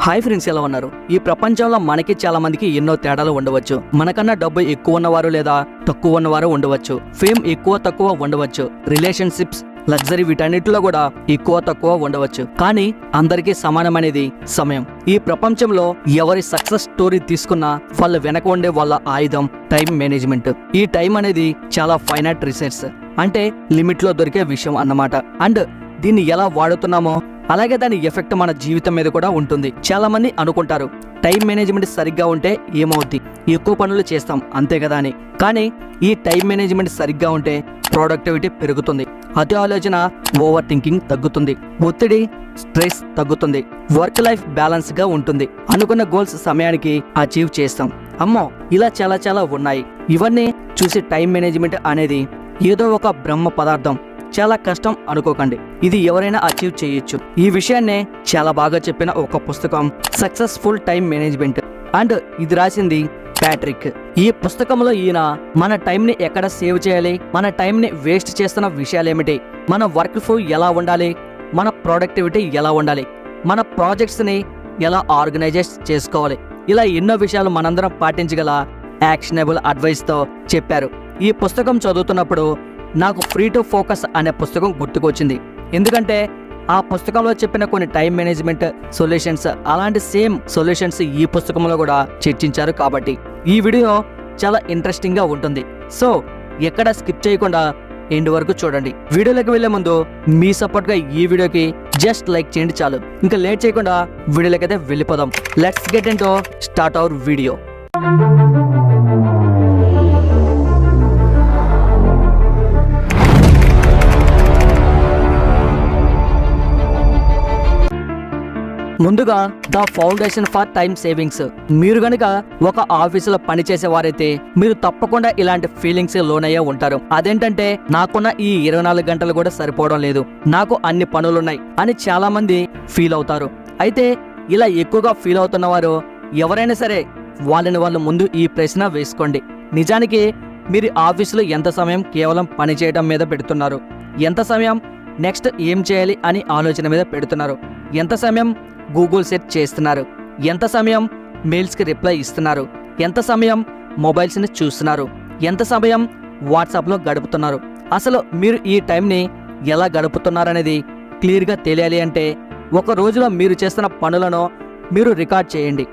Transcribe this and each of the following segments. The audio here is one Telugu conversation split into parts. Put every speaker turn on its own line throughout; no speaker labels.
హాయ్ ఫ్రెండ్స్, ఎలా ఉన్నారు? ఈ ప్రపంచంలో మనకి చాలా మందికి ఎన్నో తేడాలు ఉండవచ్చు. మనకన్నా డబ్బు ఎక్కువ ఉన్నవారు లేదా తక్కువ ఉన్నవారు ఉండవచ్చు. ఫేమ్ ఎక్కువ తక్కువ ఉండవచ్చు. రిలేషన్షిప్స్, లగ్జరీ, వీటన్నిటిలో కూడా ఎక్కువ తక్కువ ఉండవచ్చు. కానీ అందరికీ సమానమనేది సమయం. ఈ ప్రపంచంలో ఎవరి సక్సెస్ స్టోరీ తీసుకున్నా వాళ్ళ వెనక ఉండే వాళ్ళ ఆయుధం టైం మేనేజ్మెంట్. ఈ టైం అనేది చాలా ఫైనైట్ రిసోర్స్, అంటే లిమిట్ లో దొరికే విషయం అన్నమాట. అండ్ దీన్ని ఎలా వాడుతున్నామో అలాగే దాని ఎఫెక్ట్ మన జీవితం మీద కూడా ఉంటుంది. చాలా మంది అనుకుంటారు టైం మేనేజ్మెంట్ సరిగ్గా ఉంటే ఏమవుద్ది, ఎక్కువ పనులు చేస్తాం అంతే కదా అని. కానీ ఈ టైం మేనేజ్మెంట్ సరిగ్గా ఉంటే ప్రొడక్టివిటీ పెరుగుతుంది, అతి ఆలోచన, ఓవర్ థింకింగ్ తగ్గుతుంది, ఒత్తిడి, స్ట్రెస్ తగ్గుతుంది, వర్క్ లైఫ్ బ్యాలెన్స్ గా ఉంటుంది, అనుకున్న గోల్స్ సమయానికి అచీవ్ చేస్తాం. అమ్మో, ఇలా చాలా చాలా ఉన్నాయి. ఇవన్నీ చూసి టైం మేనేజ్మెంట్ అనేది ఏదో ఒక బ్రహ్మ పదార్థం, చాలా కష్టం అనుకోకండి. ఇది ఎవరైనా అచీవ్ చేయొచ్చు. ఈ విషయాన్నే చాలా బాగా చెప్పిన ఒక పుస్తకం సక్సెస్ఫుల్ టైం మేనేజ్మెంట్, అండ్ ఇది రాసింది ప్యాట్రిక్. ఈ పుస్తకంలో ఈయన మన టైం ని ఎక్కడ సేవ్ చేయాలి, మన టైం ని వేస్ట్ చేస్తున్న విషయాలు ఏమిటి, మన వర్క్ ఫ్లో ఎలా ఉండాలి, మన ప్రొడక్టివిటీ ఎలా ఉండాలి, మన ప్రాజెక్ట్స్ ని ఎలా ఆర్గనైజ్ చేసుకోవాలి, ఇలా ఎన్నో విషయాలు మనందరం పాటించగల యాక్షనబుల్ అడ్వైస్ తో చెప్పారు. ఈ పుస్తకం చదువుతున్నప్పుడు నాకు ఫ్రీ టు ఫోకస్ అనే పుస్తకం గుర్తుకొచ్చింది. ఎందుకంటే ఆ పుస్తకంలో చెప్పిన కొన్ని టైం మేనేజ్మెంట్ సొల్యూషన్స్, అలాంటి సేమ్ సొల్యూషన్స్ ఈ పుస్తకంలో కూడా చర్చించారు. కాబట్టి ఈ వీడియో చాలా ఇంట్రెస్టింగ్ గా ఉంటుంది. సో ఎక్కడ స్కిప్ చేయకుండా ఎండ్ వరకు చూడండి. వీడియోలోకి వెళ్లే ముందు మీ సపోర్ట్ గా ఈ వీడియోకి జస్ట్ లైక్ చేయండి చాలు. ఇంకా లేట్ చేయకుండా వీడియోలోకి అయితే వెళ్ళిపోదాం. Let's get into start our video. ముందుగా the foundation for time savings. మీరు గనుక ఒక ఆఫీసులో పనిచేసే వారైతే మీరు తప్పకుండా ఇలాంటి ఫీలింగ్స్ లోనయ్యే ఉంటారు. అదేంటంటే, నాకున్న ఈ 24 గంటలు కూడా సరిపోవడం లేదు, నాకు అన్ని పనులున్నాయి అని చాలా మంది ఫీల్ అవుతారు. అయితే ఇలా ఎక్కువగా ఫీల్ అవుతున్న వారు ఎవరైనా సరే వాళ్ళు ముందు ఈ ప్రశ్న వేసుకోండి. నిజానికి మీరు ఆఫీసులో ఎంత సమయం కేవలం పని చేయడం మీద పెడుతున్నారు, ఎంత సమయం నెక్స్ట్ ఏం చేయాలి అని ఆలోచన మీద పెడుతున్నారు, ఎంత సమయం గూగుల్ సెర్చ్ చేస్తున్నారు, ఎంత సమయం మెయిల్స్కి రిప్లై ఇస్తున్నారు, ఎంత సమయం మొబైల్స్ని చూస్తున్నారు, ఎంత సమయం వాట్సాప్లో గడుపుతున్నారు. అసలు మీరు ఈ టైంని ఎలా గడుపుతున్నారనేది క్లియర్గా తెలియాలి అంటే ఒక రోజులో మీరు చేస్తున్న పనులను మీరు రికార్డ్ చేయండి.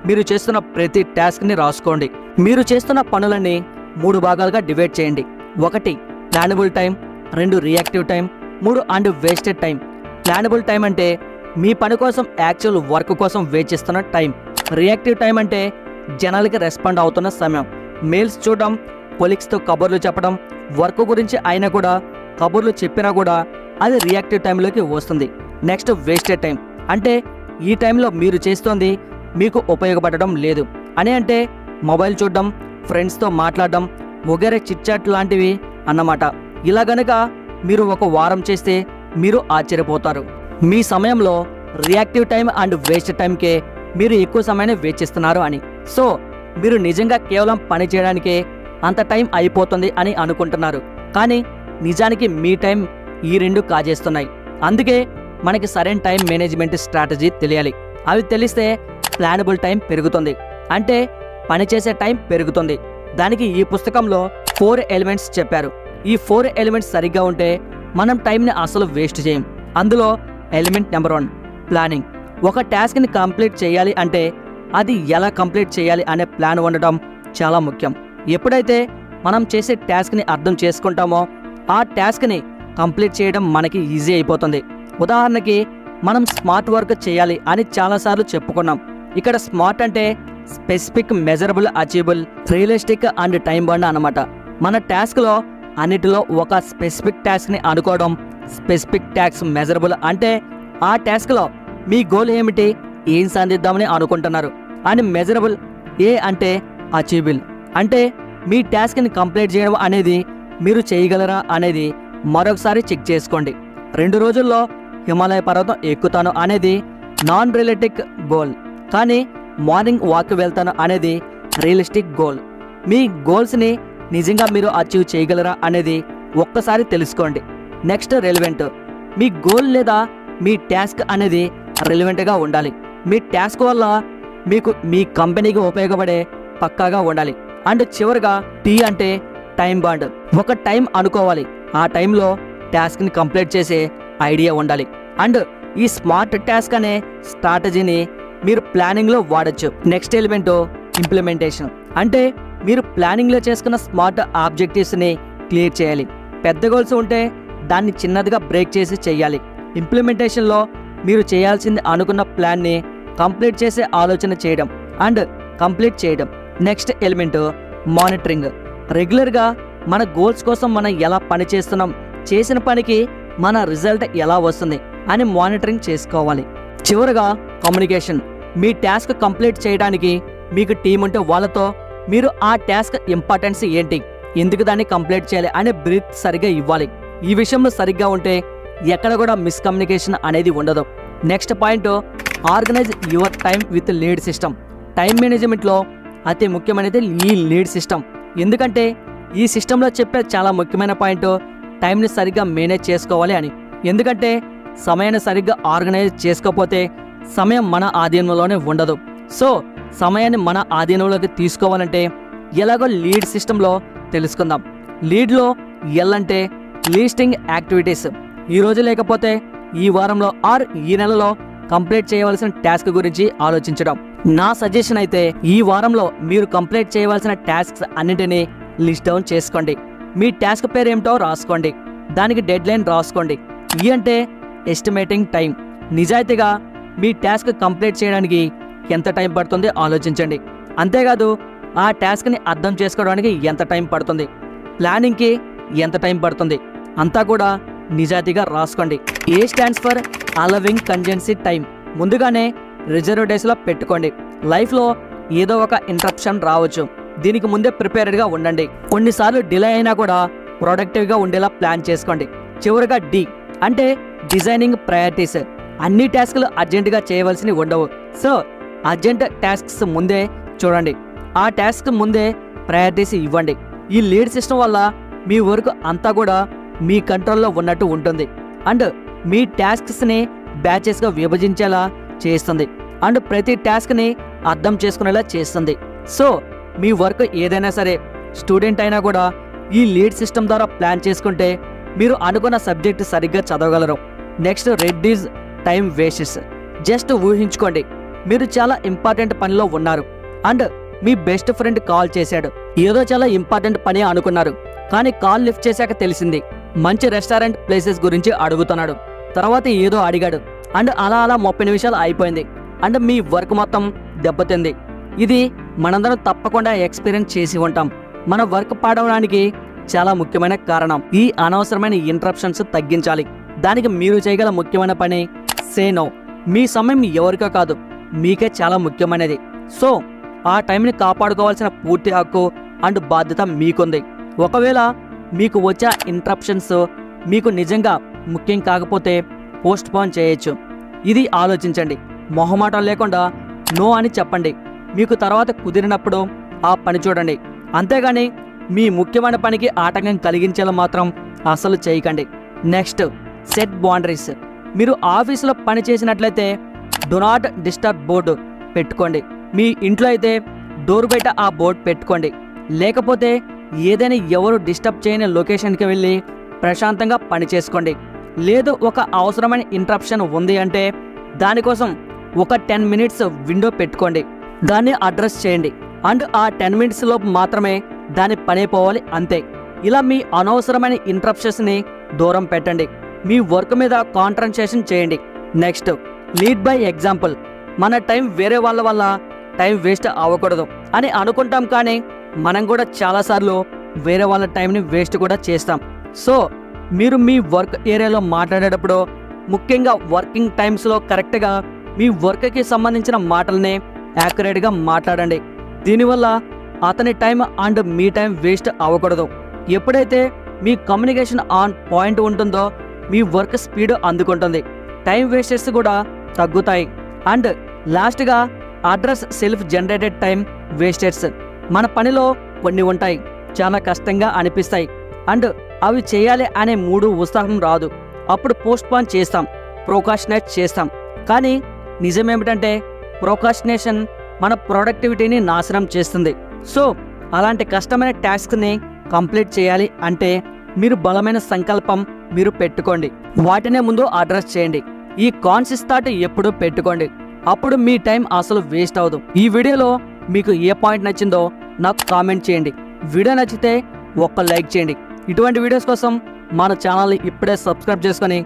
మీరు చేస్తున్న ప్రతి టాస్క్ని రాసుకోండి. మీరు చేస్తున్న పనులన్నీ 3 భాగాలుగా డివైడ్ చేయండి. 1 plannable time, 2 reactive time, 3 and wasted time. Plannable time అంటే మీ పని కోసం, యాక్చువల్ వర్క్ కోసం వెయిట్ చేస్తున్న టైం. రియాక్టివ్ టైం అంటే జనాలకి రెస్పాండ్ అవుతున్న సమయం, మెయిల్స్ చూడడం, కొలీగ్స్తో కబుర్లు చెప్పడం, వర్క్ గురించి అయినా కూడా కబుర్లు చెప్పినా కూడా అది రియాక్టివ్ టైంలోకి వస్తుంది. నెక్స్ట్ వేస్టెడ్ టైం అంటే ఈ టైంలో మీరు చేస్తోంది మీకు ఉపయోగపడడం లేదు అని, అంటే మొబైల్ చూడడం, ఫ్రెండ్స్తో మాట్లాడడం, వగేరే చిట్చాట్ లాంటివి అన్నమాట. ఇలా గనక మీరు ఒక వారం చేస్తే మీరు ఆశ్చర్యపోతారు. మీ సమయంలో రియాక్టివ్ టైం అండ్ వేస్ట్ టైంకే మీరు ఎక్కువ సమయాన్ని వేస్ట్ చేస్తున్నారు అని. సో మీరు నిజంగా కేవలం పని చేయడానికే అంత టైం అయిపోతుంది అని అనుకుంటున్నారు. కానీ నిజానికి మీ టైం ఈ 2 కాజేస్తున్నాయి. అందుకే మనకి సరైన టైం మేనేజ్మెంట్ స్ట్రాటజీ తెలియాలి. అవి తెలిస్తే ప్లానబుల్ టైం పెరుగుతుంది, అంటే పనిచేసే టైం పెరుగుతుంది. దానికి ఈ పుస్తకంలో 4 ఎలిమెంట్స్ చెప్పారు. ఈ 4 ఎలిమెంట్స్ సరిగ్గా ఉంటే మనం టైంని అసలు వేస్ట్ చేయం. అందులో ఎలిమెంట్ నెంబర్ 1 ప్లానింగ్. ఒక టాస్క్ని కంప్లీట్ చేయాలి అంటే అది ఎలా కంప్లీట్ చేయాలి అనే ప్లాన్ ఉండడం చాలా ముఖ్యం. ఎప్పుడైతే మనం చేసే టాస్క్ని అర్థం చేసుకుంటామో ఆ టాస్క్ని కంప్లీట్ చేయడం మనకి ఈజీ అయిపోతుంది. ఉదాహరణకి, మనం స్మార్ట్ వర్క్ చేయాలి అని చాలాసార్లు చెప్పుకున్నాం. ఇక్కడ స్మార్ట్ అంటే specific, measurable, achievable, realistic and time bound అన్నమాట. మన టాస్క్లో అన్నిటిలో ఒక స్పెసిఫిక్ టాస్క్ని అనుకోవడం. స్పెసిఫిక్ టాస్క్ మెజరబుల్ అంటే ఆ టాస్క్లో మీ గోల్ ఏమిటి, ఏం సాధిద్దామని అనుకుంటున్నారు అని. మెజరబుల్ అంటే అచీవబుల్, అంటే మీ టాస్క్ని కంప్లీట్ చేయడం అనేది మీరు చేయగలరా అనేది మరొకసారి చెక్ చేసుకోండి. 2 రోజుల్లో హిమాలయ పర్వతం ఎక్కుతాను అనేది నాన్ రియలిస్టిక్ గోల్, కానీ మార్నింగ్ వాక్ వెళ్తాను అనేది రియలిస్టిక్ గోల్. మీ గోల్స్ని నిజంగా మీరు అచీవ్ చేయగలరా అనేది ఒక్కసారి తెలుసుకోండి. Next relevant. మీ గోల్ లేదా మీ టాస్క్ అనేది రిలవెంట్గా ఉండాలి. మీ టాస్క్ వల్ల మీకు మీ కంపెనీకి ఉపయోగపడే పక్కాగా ఉండాలి. అండ్ చివరిగా టీ అంటే టైం బాండ్. ఒక టైం అనుకోవాలి, ఆ టైంలో టాస్క్ని కంప్లీట్ చేసే ఐడియా ఉండాలి. అండ్ ఈ స్మార్ట్ టాస్క్ అనే స్ట్రాటజీని మీరు ప్లానింగ్లో వాడచ్చు. Next element implementation. అంటే మీరు ప్లానింగ్లో చేసుకున్న స్మార్ట్ ఆబ్జెక్టివ్స్ని క్లియర్ చేయాలి. పెద్ద గోల్స్ ఉంటే దాన్ని చిన్నదిగా బ్రేక్ చేసి చేయాలి. ఇంప్లిమెంటేషన్లో మీరు చేయాల్సింది అనుకున్న ప్లాన్ని కంప్లీట్ చేసే ఆలోచన చేయడం అండ్ కంప్లీట్ చేయడం. Next element monitoring. రెగ్యులర్గా మన గోల్స్ కోసం మనం ఎలా పని చేస్తున్నాం, చేసిన పనికి మన రిజల్ట్ ఎలా వస్తుంది అని మానిటరింగ్ చేసుకోవాలి. చివరగా కమ్యూనికేషన్. మీ టాస్క్ కంప్లీట్ చేయడానికి మీకు టీం ఉంటే వాళ్ళతో మీరు ఆ టాస్క్ ఇంపార్టెన్స్ ఏంటి, ఎందుకు దాన్ని కంప్లీట్ చేయాలి అనే బ్రీఫ్ సరిగ్గా ఇవ్వాలి. ఈ విషయంలో సరిగ్గా ఉంటే ఎక్కడ కూడా మిస్కమ్యూనికేషన్ అనేది ఉండదు. Next point organise your time with lead system. Time మేనేజ్మెంట్లో అతి ముఖ్యమైనది ఈ లీడ్ సిస్టమ్. ఎందుకంటే ఈ సిస్టంలో చెప్పే చాలా ముఖ్యమైన పాయింట్ టైంని సరిగ్గా మేనేజ్ చేసుకోవాలి అని. ఎందుకంటే సమయాన్ని సరిగ్గా ఆర్గనైజ్ చేసుకోకపోతే సమయం మన ఆధీనంలోనే ఉండదు. సో సమయాన్ని మన ఆధీనంలోకి తీసుకోవాలంటే ఎలాగో లీడ్ సిస్టంలో తెలుసుకుందాం. లీడ్లో ఎల్ అంటే లీస్టింగ్ యాక్టివిటీస్. ఈ రోజు లేకపోతే ఈ వారంలో ఆర్ ఈ నెలలో కంప్లీట్ చేయవలసిన టాస్క్ గురించి ఆలోచించడం. నా సజెషన్ అయితే ఈ వారంలో మీరు కంప్లీట్ చేయవలసిన టాస్క్స్ అన్నింటినీ లిస్ట్ డౌన్ చేసుకోండి. మీ టాస్క్ పేరు ఏమిటో రాసుకోండి, దానికి డెడ్ లైన్ రాసుకోండి. ఈ అంటే ఎస్టిమేటింగ్ టైం. నిజాయితీగా మీ టాస్క్ కంప్లీట్ చేయడానికి ఎంత టైం పడుతుంది ఆలోచించండి. అంతేకాదు ఆ టాస్క్ని అర్థం చేసుకోవడానికి ఎంత టైం పడుతుంది, ప్లానింగ్కి ఎంత టైం పడుతుంది అంతా కూడా నిజాయితీగా రాసుకోండి. A stands for allowing contingency time. ముందుగానే రిజర్వ్ డేస్లో పెట్టుకోండి. లైఫ్లో ఏదో ఒక ఇంటరప్షన్ రావచ్చు, దీనికి ముందే ప్రిపేర్డ్గా ఉండండి. కొన్నిసార్లు డిలే అయినా కూడా ప్రొడక్టివ్గా ఉండేలా ప్లాన్ చేసుకోండి. చివరిగా డి అంటే డిజైనింగ్ ప్రయారిటీస్. అన్ని టాస్క్లు అర్జెంటుగా చేయవలసినవి ఉండవు. సో అర్జెంట్ టాస్క్స్ ముందే చూడండి, ఆ టాస్క్ ముందే ప్రయారిటీస్ ఇవ్వండి. ఈ లీడ్ సిస్టమ్ వల్ల మీ వర్క్ అంతా కూడా మీ కంట్రోల్లో ఉన్నట్టు ఉంటుంది. అండ్ మీ టాస్క్స్ని బ్యాచెస్గా విభజించేలా చేస్తుంది. అండ్ ప్రతి టాస్క్ని అర్థం చేసుకునేలా చేస్తుంది. సో మీ వర్క్ ఏదైనా సరే, స్టూడెంట్ అయినా కూడా ఈ లీడ్ సిస్టమ్ ద్వారా ప్లాన్ చేసుకుంటే మీరు అనుకున్న సబ్జెక్ట్ సరిగ్గా చదవగలరు. Next reduce time wastes. Just ఊహించుకోండి, మీరు చాలా ఇంపార్టెంట్ పనిలో ఉన్నారు and me best friend call చేశాడు. ఏదో చాలా ఇంపార్టెంట్ పని అనుకున్నారు, కానీ కాల్ లిఫ్ట్ చేశాక తెలిసింది మంచి రెస్టారెంట్ ప్లేసెస్ గురించి అడుగుతున్నాడు. తర్వాత ఏదో అడిగాడు అండ్ అలా 30 నిమిషాలు అయిపోయింది అండ్ మీ వర్క్ మొత్తం దెబ్బతింది. ఇది మనందరం తప్పకుండా ఎక్స్పీరియన్స్ చేసి ఉంటాం. మన వర్క్ పాడవడానికి చాలా ముఖ్యమైన కారణం. ఈ అనవసరమైన ఇంటరప్షన్స్ తగ్గించాలి. దానికి మీరు చేయగల ముఖ్యమైన పని సే నో. మీ సమయం ఎవరికో కాదు, మీకే చాలా ముఖ్యమైనది. సో ఆ టైంని కాపాడుకోవాల్సిన పూర్తి హక్కు అండ్ బాధ్యత మీకుంది. ఒకవేళ మీకు వచ్చే ఇంటరప్షన్స్ మీకు నిజంగా ముఖ్యం కాకపోతే పోస్ట్ పోన్ చేయొచ్చు. ఇది ఆలోచించండి. మొహమాటం లేకుండా నో అని చెప్పండి. మీకు తర్వాత కుదిరినప్పుడు ఆ పని చూడండి. అంతేగాని మీ ముఖ్యమైన పనికి ఆటంకం కలిగించేలా మాత్రం అసలు చేయకండి. Next set boundaries. మీరు ఆఫీసులో పని చేసినట్లయితే డు నాట్ డిస్టర్బ్ బోర్డు పెట్టుకోండి. మీ ఇంట్లో అయితే డోర్ బయట ఆ బోర్డు పెట్టుకోండి. లేకపోతే ఏదైనా ఎవరు డిస్టర్బ్ చేయని లొకేషన్కి వెళ్ళి ప్రశాంతంగా పని చేసుకోండి. లేదు ఒక అవసరమైన ఇంటరప్షన్ ఉంది అంటే దానికోసం ఒక 10 మినిట్స్ విండో పెట్టుకోండి. దాన్ని అడ్రస్ చేయండి అండ్ ఆ 10 మినిట్స్ లోపు మాత్రమే దాని పని పోవాలి, అంతే. ఇలా మీ అనవసరమైన ఇంటరప్షన్స్ని దూరం పెట్టండి. మీ వర్క్ మీద కాన్సంట్రేషన్ చేయండి. Next lead by example. మన టైం వేరే వాళ్ళ వల్ల టైం వేస్ట్ అవ్వకూడదు అని అనుకుంటాం, కానీ మనం కూడా చాలాసార్లు వేరే వాళ్ళ టైంని వేస్ట్ కూడా చేస్తాం. సో మీరు మీ వర్క్ ఏరియాలో మాట్లాడేటప్పుడు ముఖ్యంగా వర్కింగ్ టైమ్స్లో కరెక్ట్గా మీ వర్క్కి సంబంధించిన మాటలనే యాక్యురేట్గా మాట్లాడండి. దీనివల్ల అతని time and me time waste అవ్వకూడదు. ఎప్పుడైతే మీ కమ్యూనికేషన్ ఆన్ పాయింట్ ఉంటుందో మీ వర్క్ స్పీడ్ అందుకుంటుంది, టైం వేస్టెస్ కూడా తగ్గుతాయి. అండ్ లాస్ట్గా address self generated time wastes. మన పనిలో కొన్ని ఉంటాయి, చాలా కష్టంగా అనిపిస్తాయి అండ్ అవి చేయాలి అనే ఉత్సాహం రాదు. అప్పుడు పోస్ట్ పోన్ చేస్తాం, ప్రోకాషనేట్ చేస్తాం. కానీ నిజమేమిటంటే ప్రోకాస్టినేషన్ మన ప్రొడక్టివిటీని నాశనం చేస్తుంది. సో అలాంటి కష్టమైన టాస్క్ని కంప్లీట్ చేయాలి అంటే మీరు బలమైన సంకల్పం మీరు పెట్టుకోండి. వాటినే ముందు అడ్రస్ చేయండి. ఈ కాన్షియస్ థాట్ ఎప్పుడూ పెట్టుకోండి. అప్పుడు మీ టైం అసలు వేస్ట్ అవ్వదు. ఈ వీడియోలో మీకు ఏ పాయింట్ నచ్చిందో నాకు కామెంట్ చేయండి. వీడియో నచ్చితే ఒక్క లైక్ చేయండి. ఇటువంటి వీడియోస్ కోసం మన ఛానల్ని ఇప్పుడే సబ్స్క్రైబ్ చేసుకొని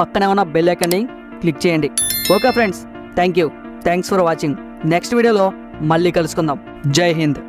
పక్కనే ఉన్న బెల్ ఐకాన్ని క్లిక్ చేయండి. Okay friends, thanks for watching. Next వీడియోలో మళ్ళీ కలుసుకుందాం. జై హింద్.